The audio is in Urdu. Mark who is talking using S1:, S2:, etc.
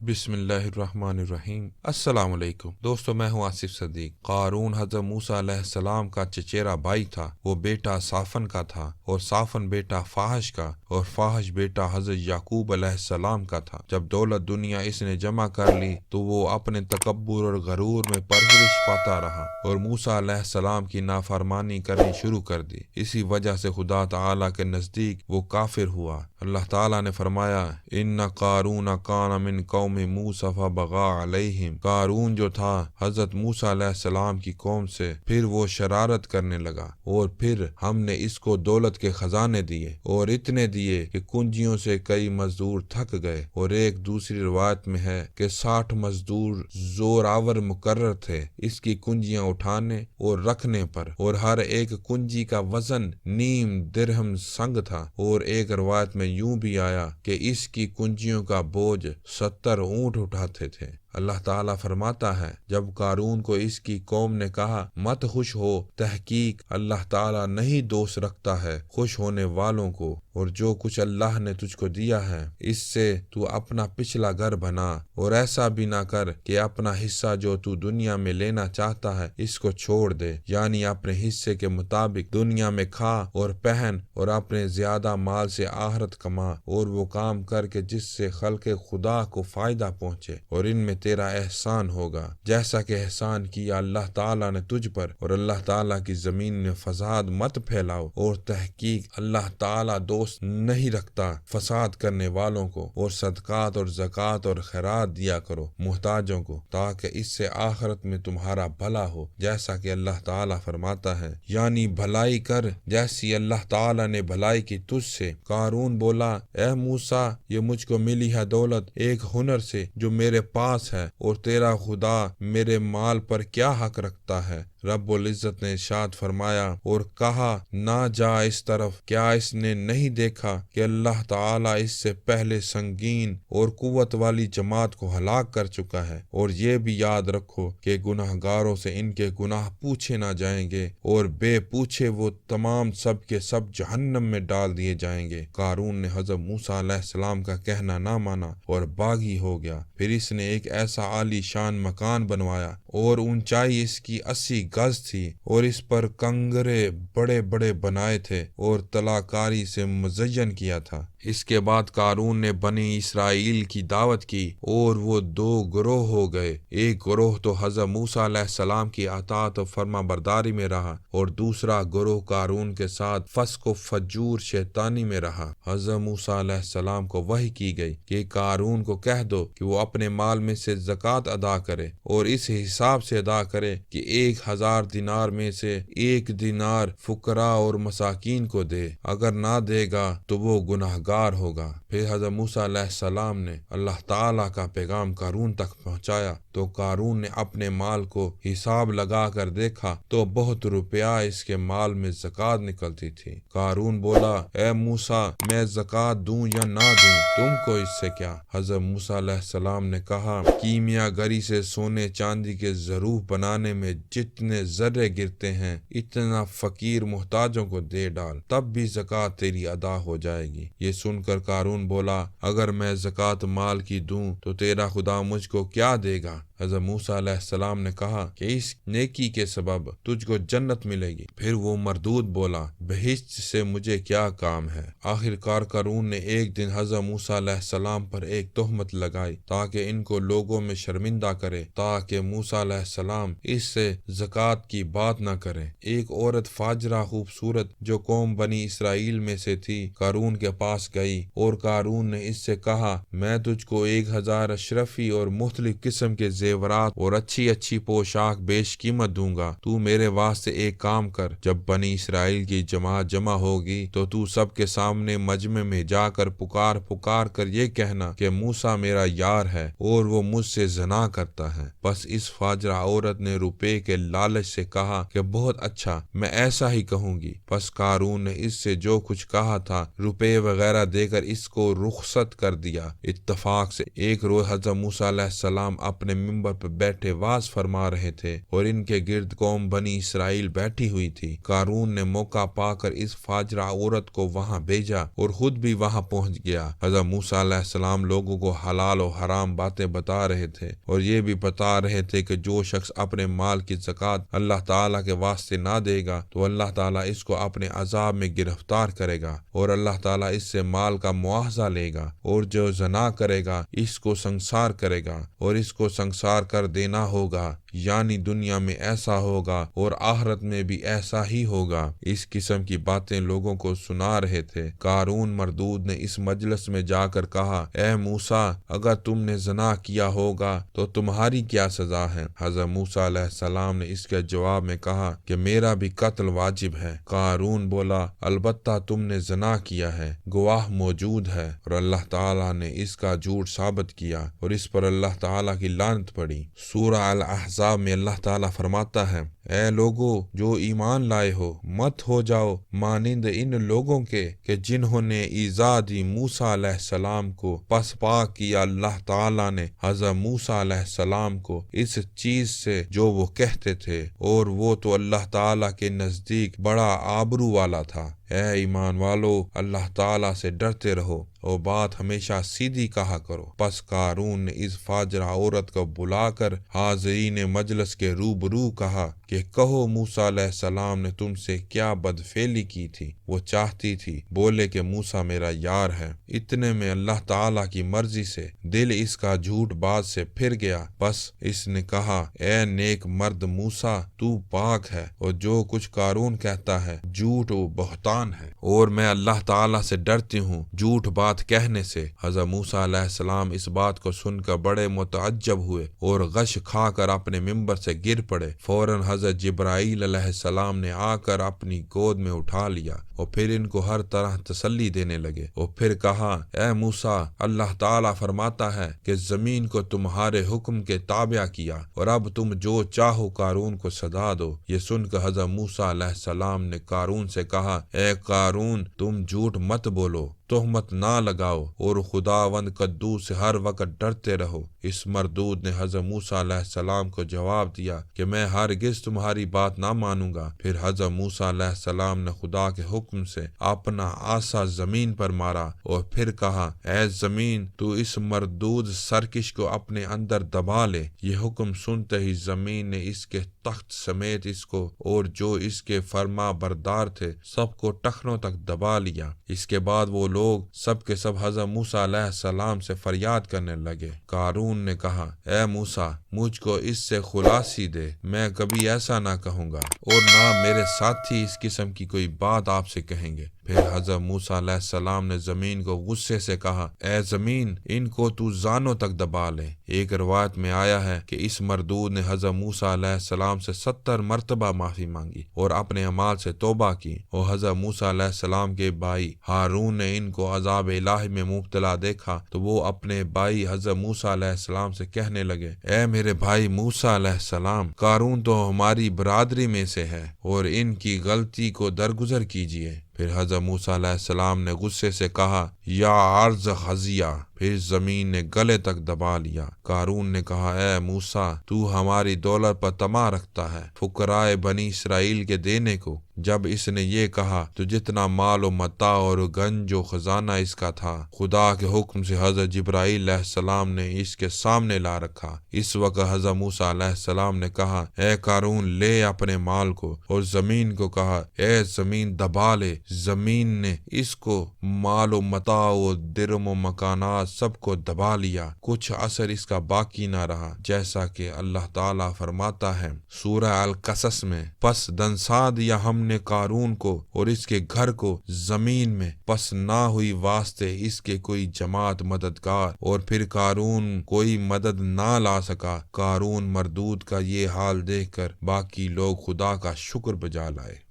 S1: بسم اللہ الرحمن الرحیم۔ السلام علیکم دوستو، میں ہوں آصف صدیق۔ قارون حضرت موسیٰ علیہ السلام کا چچیرا بھائی تھا۔ وہ بیٹا صافن کا تھا اور صافن بیٹا فاحش کا اور فاحش بیٹا حضرت یعقوب علیہ السلام کا تھا۔ جب دولت دنیا اس نے جمع کر لی تو وہ اپنے تکبر اور غرور میں پرورش پاتا رہا اور موسیٰ علیہ السلام کی نافرمانی کرنی شروع کر دی۔ اسی وجہ سے خدا تعالیٰ کے نزدیک وہ کافر ہوا۔ اللہ تعالیٰ نے فرمایا، ان قارون کان من قوم موسیٰ فبغی علیہم۔ قارون جو تھا حضرت موسیٰ علیہ السلام کی قوم سے، پھر وہ شرارت کرنے لگا اور پھر ہم نے اس کو دولت کے خزانے دیے اور اتنے دیے کہ کنجیوں سے کئی مزدور تھک گئے، اور ایک دوسری روایت میں ہے کہ 60 مزدور زور آور مقرر تھے اس کی کنجیاں اٹھانے اور رکھنے پر، اور ہر ایک کنجی کا وزن 1.5 درہم سنگ تھا، اور ایک روایت میں یوں بھی آیا کہ اس کی کنجیوں کا بوجھ 70 اونٹ اٹھاتے تھے۔ اللہ تعالیٰ فرماتا ہے، جب قارون کو اس کی قوم نے کہا مت خوش ہو، تحقیق اللہ تعالیٰ نہیں دوست رکھتا ہے خوش ہونے والوں کو، اور جو کچھ اللہ نے تجھ کو دیا ہے اس سے تو اپنا پچھلا گھر بنا، اور ایسا بھی نہ کر کہ اپنا حصہ جو تو دنیا میں لینا چاہتا ہے اس کو چھوڑ دے، یعنی اپنے حصے کے مطابق دنیا میں کھا اور پہن اور اپنے زیادہ مال سے آخرت کما، اور وہ کام کر کے جس سے خلق خدا کو فائدہ پہنچے، اور ان میں تیرا احسان ہوگا جیسا کہ احسان کیا اللہ تعالیٰ نے تجھ پر، اور اللہ تعالیٰ کی زمین میں فساد مت پھیلاؤ، اور تحقیق اللہ تعالیٰ دوست نہیں رکھتا فساد کرنے والوں کو، اور صدقات اور زکوٰۃ اور خیرات دیا کرو محتاجوں کو تاکہ اس سے آخرت میں تمہارا بھلا ہو، جیسا کہ اللہ تعالیٰ فرماتا ہے، یعنی بھلائی کر جیسی اللہ تعالیٰ نے بھلائی کی تجھ سے۔ قارون بولا، اے موسیٰ، یہ مجھ کو ملی ہے دولت ایک ہنر سے جو میرے پاس ہے، اور تیرا خدا میرے مال پر کیا حق رکھتا ہے؟ رب العزت نے ارشاد فرمایا اور کہا، نہ جا اس طرف، کیا اس نے نہیں دیکھا کہ اللہ تعالیٰ اس سے پہلے سنگین اور قوت والی جماعت کو ہلاک کر چکا ہے، اور یہ بھی یاد رکھو کہ گناہ گاروں سے ان کے گناہ پوچھے نہ جائیں گے، اور بے پوچھے وہ تمام سب کے سب جہنم میں ڈال دیے جائیں گے۔ قارون نے حضرت موسیٰ علیہ السلام کا کہنا نہ مانا اور باغی ہو گیا۔ پھر اس نے ایک ایسا عالی شان مکان بنوایا اور اونچائی اس کی 80 گز تھی، اور اس پر کنگرے بڑے بڑے بنائے تھے اور طلاکاری سے مزین کیا تھا۔ اس کے بعد قارون نے بنی اسرائیل کی دعوت کی اور وہ 2 گروہ ہو گئے، ایک گروہ تو حضرت موسیٰ علیہ السلام کی اطاعت و فرما برداری میں رہا، اور دوسرا گروہ قارون کے ساتھ فسق و فجور شیطانی میں رہا۔ حضرت موسیٰ علیہ السلام کو وحی کی گئی کہ قارون کو کہہ دو کہ وہ اپنے مال میں سے زکوٰۃ ادا کرے، اور اس حساب سے ادا کرے کہ 1000 دینار میں سے 1 دینار فقراء اور مساکین کو دے، اگر نہ دے گا تو وہ گناہ گار ہوگا۔ پھر حضرت موسیٰ علیہ السلام نے اللہ تعالیٰ کا پیغام قارون تک پہنچایا تو قارون نے اپنے مال کو حساب لگا کر دیکھا تو بہت روپیہ اس کے مال میں زکوٰۃ نکلتی تھی۔ قارون بولا، اے موسیٰ، میں زکوٰۃ دوں یا نہ دوں، تم کو اس سے کیا؟ حضرت موسیٰ علیہ السلام نے کہا، کیمیا گری سے سونے چاندی کے ظروف بنانے میں جتنے ذرے گرتے ہیں اتنا فقیر محتاجوں کو دے ڈال، تب بھی زکوٰۃ تیری ادا ہو جائے گی۔ یہ سن کر قارون بولا، اگر میں زکوٰۃ مال کی دوں تو تیرا خدا مجھ کو کیا دے گا؟ حضرت موسیٰ علیہ السلام نے کہا کہ اس نیکی کے سبب تجھ کو جنت ملے گی۔ پھر وہ مردود بولا، بہشت سے مجھے کیا کام ہے؟ آخر کار قارون نے ایک دن حضرت موسیٰ علیہ السلام پر ایک تہمت لگائی تاکہ ان کو لوگوں میں شرمندہ کرے، تاکہ موسیٰ علیہ السلام اس سے زکوٰۃ کی بات نہ کریں۔ ایک عورت فاجرہ خوبصورت جو قوم بنی اسرائیل میں سے تھی قارون کے پاس گئی، اور قارون نے اس سے کہا، میں تجھ کو 1000 اشرفی اور مختلف قسم کے زیورات اور اچھی اچھی پوشاک بیش قیمت دوں گا، تو میرے واسطے ایک کام کر، جب بنی اسرائیل کی جماعت جمع ہوگی تو سب کے سامنے مجمع میں جا کر پکار پکار کر یہ کہنا کہ موسیٰ میرا یار ہے اور وہ مجھ سے زنا کرتا ہے۔ بس اس فاجرہ عورت نے روپے کے لالچ سے کہا کہ بہت اچھا، میں ایسا ہی کہوں گی۔ پس قارون نے اس سے جو کچھ کہا تھا روپے وغیرہ دے کر اس کو رخصت کر دیا۔ اتفاق سے ایک روز حضرت موسیٰ علیہ السلام اپنے ممبر پر بیٹھے واز فرما رہے تھے اور ان کے گرد قوم بنی اسرائیل بیٹھی ہوئی تھی۔ قارون نے موقع پا کر اس فاجرہ عورت کو وہاں بھیجا اور خود بھی وہاں پہنچ گیا۔ حضرت موسیٰ علیہ السلام لوگوں کو حلال و حرام باتیں بتا رہے تھے اور یہ بھی بتا رہے تھے کہ جو شخص اپنے مال کی زکوٰۃ اللہ تعالیٰ کے واسطے نہ دے گا تو اللہ تعالیٰ اس کو اپنے عذاب میں گرفتار کرے گا اور اللہ تعالیٰ اس سے مال کا معاوضہ لے گا، اور جو زنا کرے گا اس کو سنسار کرے گا اور اس کو سنسار کر دینا ہوگا، یعنی دنیا میں ایسا ہوگا اور آخرت میں بھی ایسا ہی ہوگا۔ اس قسم کی باتیں لوگوں کو سنا رہے تھے۔ قارون مردود نے اس مجلس میں جا کر کہا، اے موسیٰ، اگر تم نے زنا کیا ہوگا تو تمہاری کیا سزا ہے؟ حضرت موسیٰ علیہ السلام نے اس کے جواب میں کہا کہ میرا بھی قتل واجب ہے۔ قارون بولا، البتہ تم نے زنا کیا ہے، گواہ موجود ہے، اور اللہ تعالیٰ نے اس کا جھوٹ ثابت کیا اور اس پر اللہ تعالیٰ کی لعنت پڑی۔ سورہ الاحزاب میں اللہ تعالیٰ فرماتا ہے، اے لوگو جو ایمان لائے ہو، مت ہو جاؤ مانند ان لوگوں کے کہ جنہوں نے ایذا دی موسیٰ علیہ السلام کو، پس پاک کیا اللہ تعالیٰ نے حضرت موسیٰ علیہ السلام کو اس چیز سے جو وہ کہتے تھے، اور وہ تو اللہ تعالیٰ کے نزدیک بڑا آبرو والا تھا۔ اے ایمان والو، اللہ تعالیٰ سے ڈرتے رہو اور بات ہمیشہ سیدھی کہا کرو۔ پس قارون نے اس فاجرہ عورت کو بلا کر حاضرین مجلس کے روبرو کہا کہ کہو موسیٰ علیہ السلام نے تم سے کیا بدفعلی کی تھی؟ وہ چاہتی تھی، بولے کہ موسیٰ میرا یار ہے۔ اتنے میں اللہ تعالیٰ کی مرضی سے دل اس کا جھوٹ باز سے پھر گیا، بس اس نے کہا، اے نیک مرد موسیٰ، تو پاک ہے اور جو کچھ قارون کہتا ہے جھوٹ و بہتان ہے، اور میں اللہ تعالیٰ سے ڈرتی ہوں جھوٹ بات کہنے سے۔ حضرت موسیٰ علیہ السلام اس بات کو سن کر بڑے متعجب ہوئے اور غش کھا کر اپنے ممبر سے گر پڑے۔ فوراً حضرت جبرائیل علیہ السلام نے آ کر اپنی گود میں اٹھا لیا اور پھر ان کو ہر طرح تسلی دینے لگے، اور پھر کہا، اے موسیٰ، اللہ تعالیٰ فرماتا ہے کہ زمین کو تمہارے حکم کے تابع کیا اور اب تم جو چاہو قارون کو سزا دو۔ یہ سن کر حضرت موسیٰ علیہ السلام نے قارون سے کہا، اے قارون، تم جھوٹ مت بولو، تہمت نہ لگاؤ اور خداوند قدوس سے ہر وقت ڈرتے رہو۔ اس مردود نے حضرت موسیٰ علیہ السلام کو جواب دیا کہ میں ہرگز تمہاری بات نہ مانوں گا۔ پھر حضرت موسیٰ علیہ السلام نے خدا کے حکم سے اپنا عصا زمین پر مارا اور پھر کہا، اے زمین، تو اس مردود سرکش کو اپنے اندر دبا لے۔ یہ حکم سنتے ہی زمین نے اس کے تخت سمیت اس کو اور جو اس کے فرما بردار تھے سب کو ٹخنوں تک دبا لیا۔ اس کے بعد وہ لوگ سب کے سب حضرت موسیٰ علیہ السلام سے فریاد کرنے لگے۔ قارون نے کہا، اے موسیٰ، مجھ کو اس سے خلاصی دے، میں کبھی ایسا نہ کہوں گا اور نہ میرے ساتھی اس قسم کی کوئی بات آپ سے کہیں گے۔ پھر حضرت موسیٰ علیہ السلام نے زمین کو غصے سے کہا، اے زمین، ان کو تو زانوں تک دبا لے۔ ایک روایت میں آیا ہے کہ اس مردود نے حضرت موسیٰ علیہ السلام سے 70 مرتبہ معافی مانگی اور اپنے اعمال سے توبہ کی، اور حضرت موسیٰ علیہ السلام کے بھائی ہارون نے ان کو عذاب الہی میں مبتلا دیکھا تو وہ اپنے بھائی حضرت موسیٰ علیہ السلام سے کہنے لگے، اے میرے بھائی موسیٰ علیہ السلام، قارون تو ہماری برادری میں سے ہے اور ان کی غلطی کو درگزر کیجیے۔ پھر حضرت موسیٰ علیہ السلام نے غصے سے کہا، یا عرض خزیہ، پھر زمین نے گلے تک دبا لیا۔ قارون نے کہا، اے موسیٰ، تو ہماری دولت پر طمع رکھتا ہے فقرائے بنی اسرائیل کے دینے کو۔ جب اس نے یہ کہا تو جتنا مال و متاع اور گنج و خزانہ اس کا تھا خدا کے حکم سے حضرت جبرائیل علیہ السلام نے اس کے سامنے لا رکھا۔ اس وقت حضرت موسیٰ علیہ السلام نے کہا، اے قارون، لے اپنے مال کو، اور زمین کو کہا، اے زمین دبا لے۔ زمین نے اس کو مال و متاع و درم و مکانات سب کو دبا لیا، کچھ اثر اس کا باقی نہ رہا، جیسا کہ اللہ تعالیٰ فرماتا ہے سورہ القصص میں، پس دنسا دیا ہم نے قارون کو اور اس کے گھر کو زمین میں، پس نہ ہوئی واسطے اس کے کوئی جماعت مددگار، اور پھر قارون کوئی مدد نہ لا سکا۔ قارون مردود کا یہ حال دیکھ کر باقی لوگ خدا کا شکر بجا لائے۔